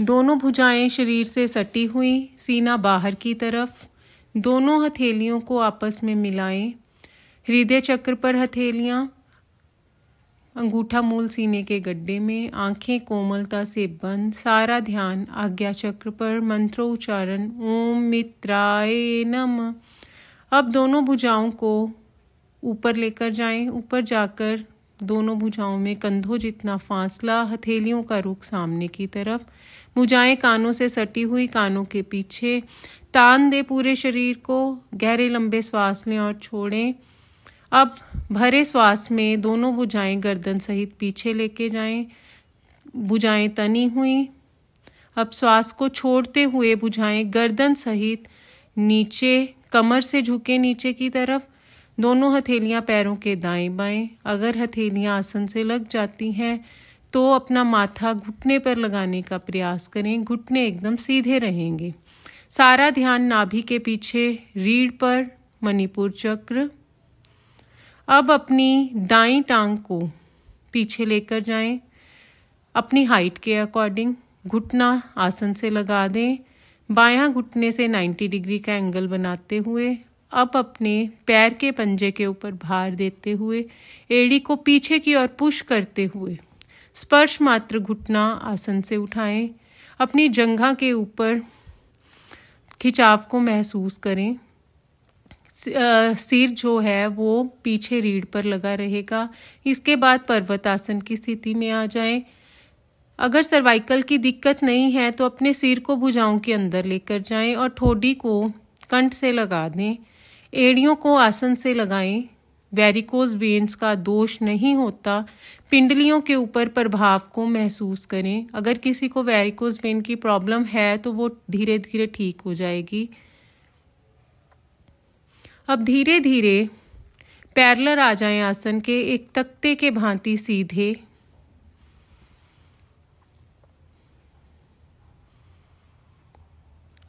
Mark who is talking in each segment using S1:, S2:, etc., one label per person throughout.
S1: दोनों भुजाएं शरीर से सटी हुई, सीना बाहर की तरफ। दोनों हथेलियों को आपस में मिलाएं। हृदय चक्र पर हथेलियां, अंगूठा मूल सीने के गड्ढे में, आंखें कोमलता से बंद। सारा ध्यान आज्ञा चक्र पर। मंत्रोच्चारण ओम मित्राय नमः। अब दोनों भुजाओं को ऊपर लेकर जाएं। ऊपर जाकर दोनों भुजाओं में कंधों जितना फासला, हथेलियों का रुख सामने की तरफ। भुजाएं कानों से सटी हुई, कानों के पीछे। तान दे पूरे शरीर को। गहरे लंबे श्वास लें और छोड़ें। अब भरे श्वास में दोनों भुजाएं गर्दन सहित पीछे लेके जाएं। भुजाएं तनी हुई। अब श्वास को छोड़ते हुए भुजाएं गर्दन सहित नीचे, कमर से झुके नीचे की तरफ। दोनों हथेलियां पैरों के दाएं बाएं। अगर हथेलियां आसन से लग जाती हैं तो अपना माथा घुटने पर लगाने का प्रयास करें। घुटने एकदम सीधे रहेंगे। सारा ध्यान नाभि के पीछे, रीढ़ पर, मणिपुर चक्र। अब अपनी दाईं टांग को पीछे लेकर जाएं। अपनी हाइट के अकॉर्डिंग घुटना आसन से लगा दें। बायां घुटने से 90 डिग्री का एंगल बनाते हुए अब अपने पैर के पंजे के ऊपर भार देते हुए एड़ी को पीछे की ओर पुश करते हुए स्पर्श मात्र घुटना आसन से उठाएं। अपनी जंघा के ऊपर खिंचाव को महसूस करें। सिर जो है वो पीछे रीढ़ पर लगा रहेगा। इसके बाद पर्वतासन की स्थिति में आ जाएं। अगर सर्वाइकल की दिक्कत नहीं है तो अपने सिर को भुजाओं के अंदर लेकर जाएं और ठोडी को कंठ से लगा दें। एड़ियों को आसन से लगाएं। वेरिकोज वेन्स का दोष नहीं होता। पिंडलियों के ऊपर प्रभाव को महसूस करें। अगर किसी को वेरिकोज वेन की प्रॉब्लम है तो वो धीरे धीरे ठीक हो जाएगी। अब धीरे धीरे पैरेलल आ जाएं आसन के, एक तख्ते के भांति सीधे।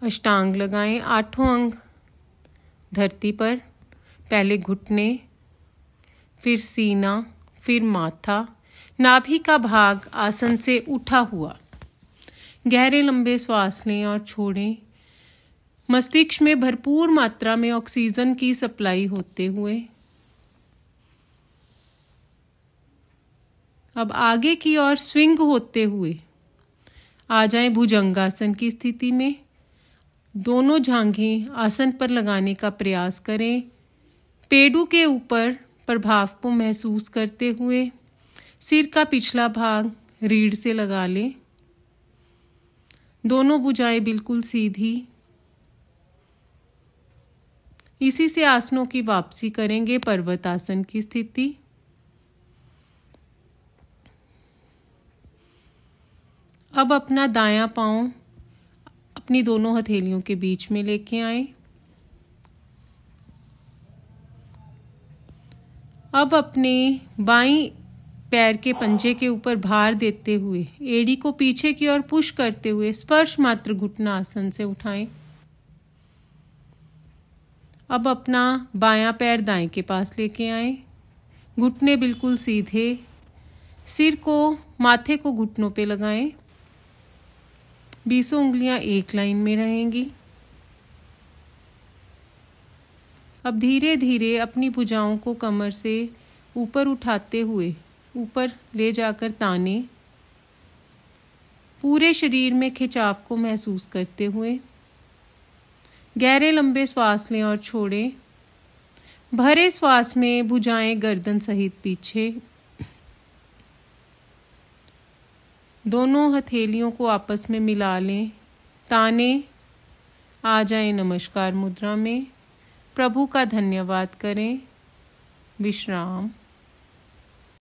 S1: अष्टांग लगाएं। 8 अंग धरती पर। पहले घुटने, फिर सीना, फिर माथा। नाभि का भाग आसन से उठा हुआ। गहरे लंबे श्वास लें और छोड़ें। मस्तिष्क में भरपूर मात्रा में ऑक्सीजन की सप्लाई होते हुए अब आगे की ओर स्विंग होते हुए आ जाएं भुजंगासन की स्थिति में। दोनों जांघें आसन पर लगाने का प्रयास करें। पेडू के ऊपर प्रभाव को महसूस करते हुए सिर का पिछला भाग रीढ़ से लगा लें। दोनों भुजाएं बिल्कुल सीधी। इसी से आसनों की वापसी करेंगे पर्वतासन की स्थिति। अब अपना दायां पांव अपनी दोनों हथेलियों के बीच में लेके आएं। अब अपने बाईं पैर के पंजे के ऊपर भार देते हुए एड़ी को पीछे की ओर पुश करते हुए स्पर्श मात्र घुटना आसन से उठाएं। अब अपना बायां पैर दाएं के पास लेके आएं। घुटने बिल्कुल सीधे। सिर को, माथे को घुटनों पे लगाएं। 20 उंगलियां एक लाइन में रहेंगी। अब धीरे धीरे अपनी भुजाओं को कमर से ऊपर उठाते हुए ऊपर ले जाकर ताने। पूरे शरीर में खिंचाव को महसूस करते हुए गहरे लंबे श्वास लें और छोड़ें। भरे श्वास में भुजाएं गर्दन सहित पीछे। दोनों हथेलियों को आपस में मिला लें। ताने आ जाएं नमस्कार मुद्रा में। प्रभु का धन्यवाद करें। विश्राम।